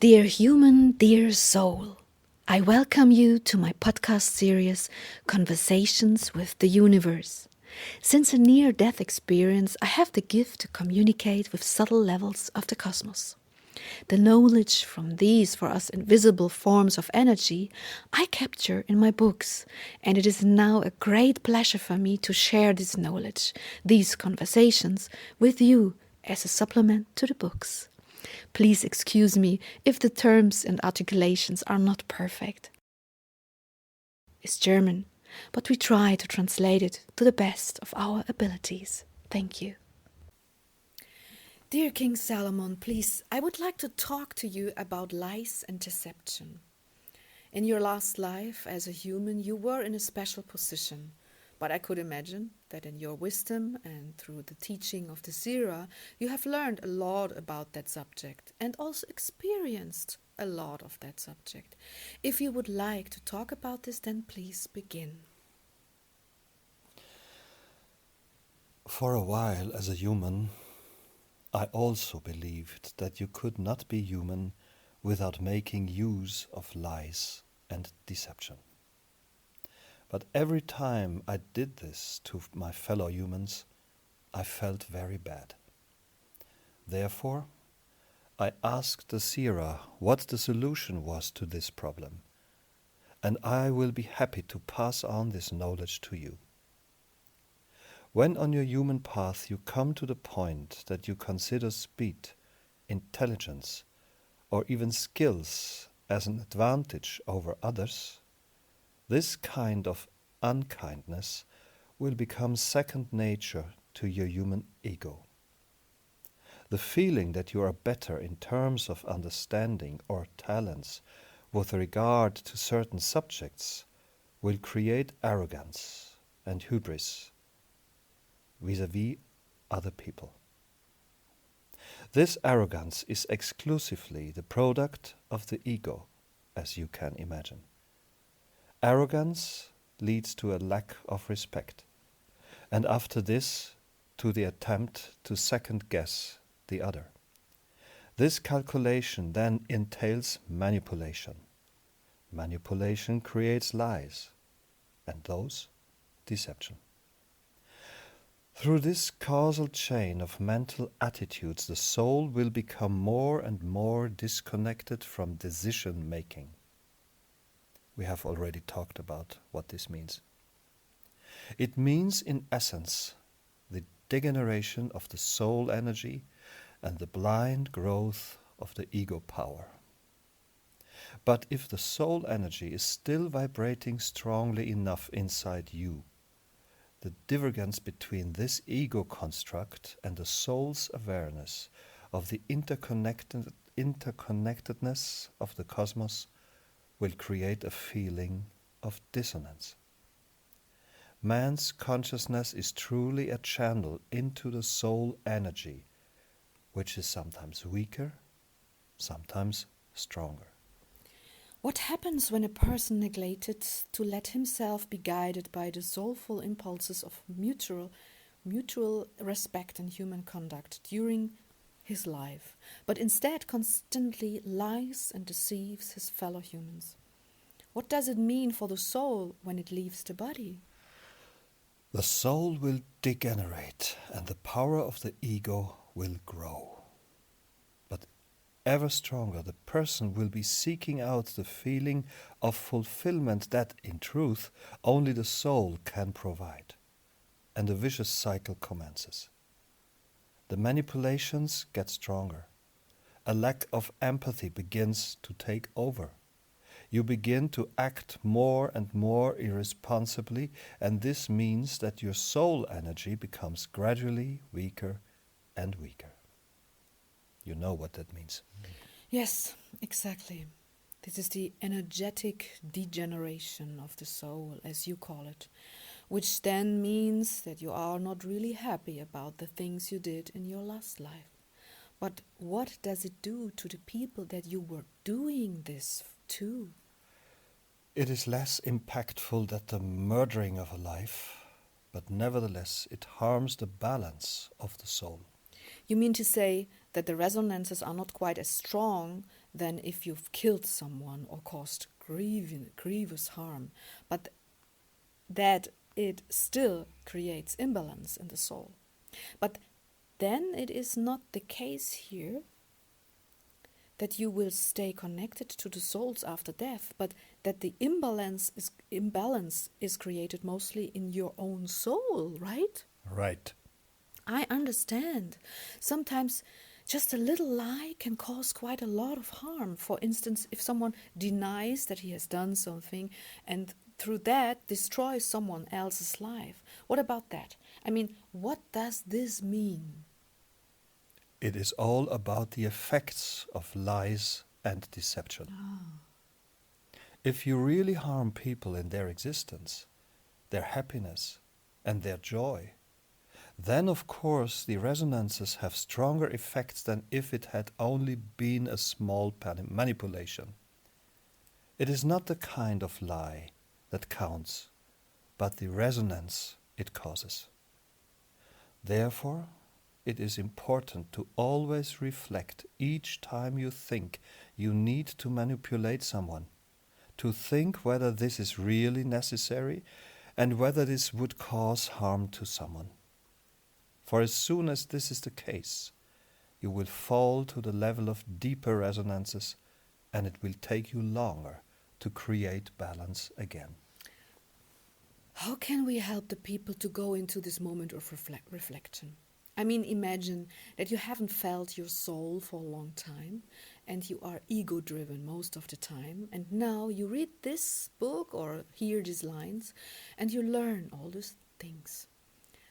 Dear human, dear soul, I welcome you to my podcast series, Conversations with the Universe. Since a near-death experience, I have the gift to communicate with subtle levels of the cosmos. The knowledge from these for us invisible forms of energy I capture in my books, and it is now a great pleasure for me to share this knowledge, these conversations, with you as a supplement to the books. Please excuse me if the terms and articulations are not perfect. It's German, but we try to translate it to the best of our abilities. Thank you. Dear King Salomon, please, I would like to talk to you about lies and deception. In your last life as a human, you were in a special position, but I could imagine that in your wisdom and through the teaching of the Sira, you have learned a lot about that subject and also experienced a lot of that subject. If you would like to talk about this, then please begin. For a while as a human, I also believed that you could not be human without making use of lies and deception. But every time I did this to my fellow humans, I felt very bad. Therefore, I asked the Sira what the solution was to this problem, and I will be happy to pass on this knowledge to you. When on your human path you come to the point that you consider speed, intelligence, or even skills as an advantage over others, this kind of unkindness will become second nature to your human ego. The feeling that you are better in terms of understanding or talents with regard to certain subjects will create arrogance and hubris vis-à-vis other people. This arrogance is exclusively the product of the ego, as you can imagine. Arrogance leads to a lack of respect, and after this, to the attempt to second-guess the other. This calculation then entails manipulation. Manipulation creates lies, and those, deception. Through this causal chain of mental attitudes, the soul will become more and more disconnected from decision-making. We have already talked about what this means. It means, in essence, the degeneration of the soul energy and the blind growth of the ego power. But if the soul energy is still vibrating strongly enough inside you, the divergence between this ego construct and the soul's awareness of the interconnectedness of the cosmos will create a feeling of dissonance. Man's consciousness is truly a channel into the soul energy, which is sometimes weaker, sometimes stronger. What happens when a person neglected to let himself be guided by the soulful impulses of mutual respect and human conduct during his life, but instead constantly lies and deceives his fellow humans? What does it mean for the soul when it leaves the body? The soul will degenerate and the power of the ego will grow. But ever stronger, the person will be seeking out the feeling of fulfillment that, in truth, only the soul can provide. And the vicious cycle commences. The manipulations get stronger. A lack of empathy begins to take over. You begin to act more and more irresponsibly, and this means that your soul energy becomes gradually weaker and weaker. You know what that means. Yes, exactly. This is the energetic degeneration of the soul, as you call it, which then means that you are not really happy about the things you did in your last life. But what does it do to the people that you were doing this to? It is less impactful than the murdering of a life, but nevertheless it harms the balance of the soul. You mean to say that the resonances are not quite as strong than if you've killed someone or caused grievous harm, but that it still creates imbalance in the soul. But then it is not the case here that you will stay connected to the souls after death, but that the imbalance is created mostly in your own soul, right? Right. I understand. Sometimes just a little lie can cause quite a lot of harm. For instance, if someone denies that he has done something and through that destroys someone else's life. What about that? I mean, what does this mean? It is all about the effects of lies and deception. If you really harm people in their existence, their happiness, and their joy, then of course the resonances have stronger effects than if it had only been a small manipulation. It is not the kind of lie that counts, but the resonance it causes. Therefore, it is important to always reflect each time you think you need to manipulate someone, to think whether this is really necessary and whether this would cause harm to someone. For as soon as this is the case, you will fall to the level of deeper resonances, and it will take you longer to create balance again. How can we help the people to go into this moment of reflection? I mean, imagine that you haven't felt your soul for a long time and you are ego-driven most of the time, and now you read this book or hear these lines and you learn all these things.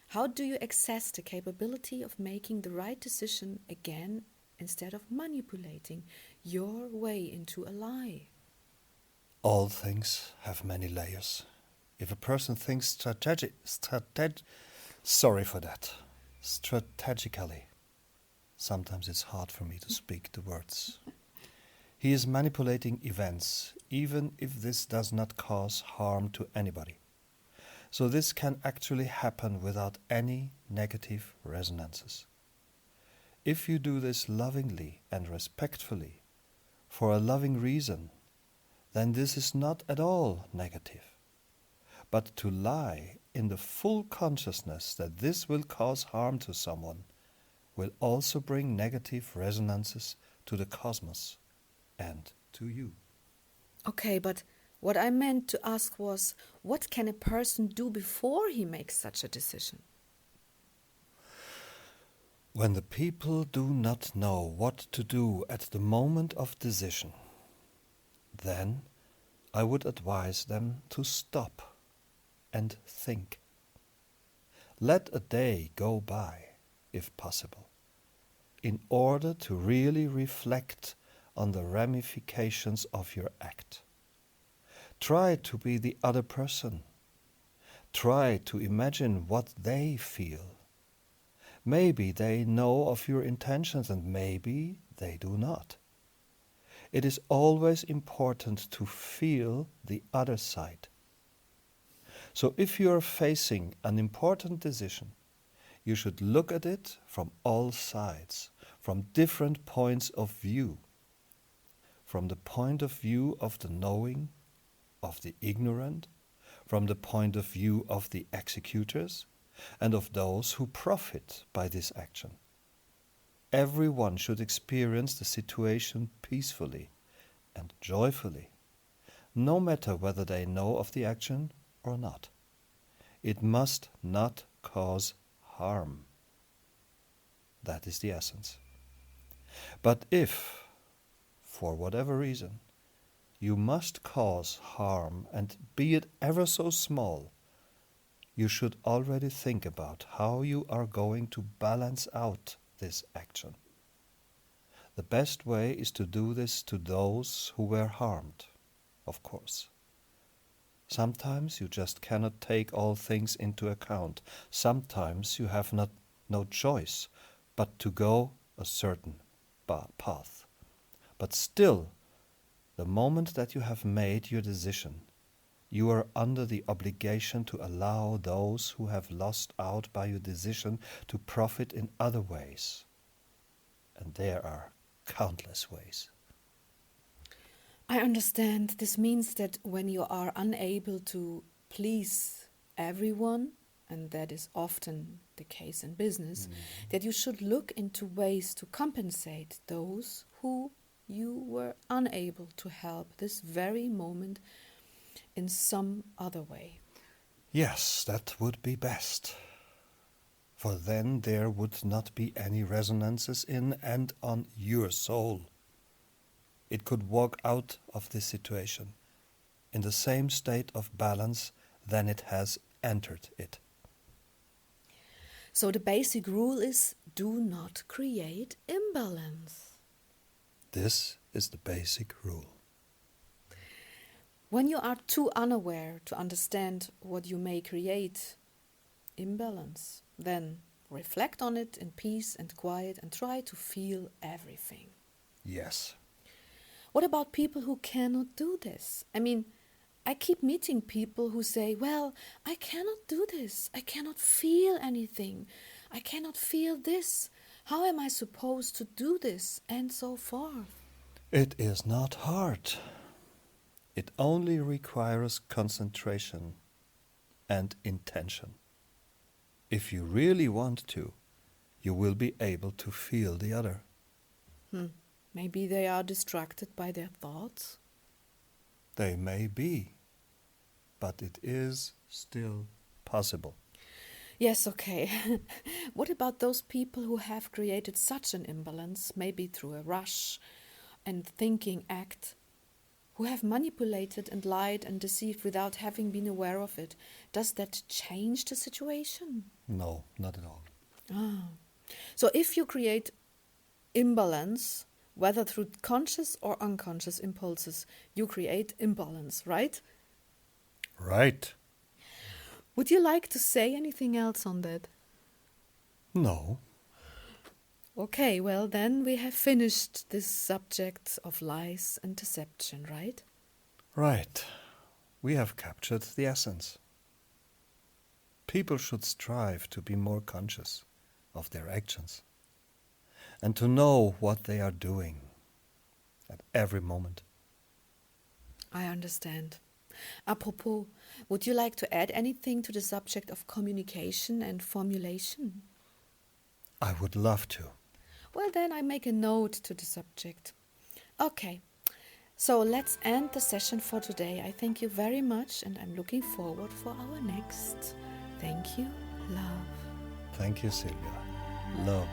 How do you access the capability of making the right decision again instead of manipulating your way into a lie? All things have many layers. If a person thinks strategically, sometimes it's hard for me to speak the words. He is manipulating events, even if this does not cause harm to anybody. So this can actually happen without any negative resonances. If you do this lovingly and respectfully, for a loving reason, then this is not at all negative. But to lie in the full consciousness that this will cause harm to someone will also bring negative resonances to the cosmos and to you. Okay, but what I meant to ask was, what can a person do before he makes such a decision? When the people do not know what to do at the moment of decision, then I would advise them to stop and think. Let a day go by, if possible, in order to really reflect on the ramifications of your act. Try to be the other person. Try to imagine what they feel. Maybe they know of your intentions and maybe they do not. It is always important to feel the other side. So if you are facing an important decision, you should look at it from all sides, from different points of view. From the point of view of the knowing, of the ignorant, from the point of view of the executors, and of those who profit by this action. Everyone should experience the situation peacefully and joyfully, no matter whether they know of the action or not. It must not cause harm. That is the essence. But if, for whatever reason, you must cause harm, and be it ever so small, you should already think about how you are going to balance out this action. The best way is to do this to those who were harmed, of course. Sometimes you just cannot take all things into account. Sometimes you have no choice but to go a certain path. But still, the moment that you have made your decision, you are under the obligation to allow those who have lost out by your decision to profit in other ways. And there are countless ways. I understand. This means that when you are unable to please everyone, and that is often the case in business, that you should look into ways to compensate those who you were unable to help this very moment in some other way. Yes, that would be best. For then there would not be any resonances in and on your soul. It could walk out of this situation in the same state of balance than it has entered it. So the basic rule is do not create imbalance. This is the basic rule. When you are too unaware to understand what you may create imbalance, then reflect on it in peace and quiet and try to feel everything. Yes. What about people who cannot do this? I mean, I keep meeting people who say, well, I cannot do this. I cannot feel anything. I cannot feel this. How am I supposed to do this? And so forth. It is not hard. It only requires concentration and intention. If you really want to, you will be able to feel the other. Maybe they are distracted by their thoughts. They may be, but it is still possible. Yes, okay. What about those people who have created such an imbalance, maybe through a rush and thinking act, who have manipulated and lied and deceived without having been aware of it? Does that change the situation? No, not at all. So if you create imbalance, whether through conscious or unconscious impulses, you create imbalance, right? Right. Would you like to say anything else on that? No. Okay, well then we have finished this subject of lies and deception, right? Right. We have captured the essence. People should strive to be more conscious of their actions and to know what they are doing at every moment. I understand. Apropos, would you like to add anything to the subject of communication and formulation? I would love to. Well, then I make a note to the subject. Okay, so let's end the session for today. I thank you very much and I'm looking forward for our next. Thank you, love. Thank you, Sylvia. Love.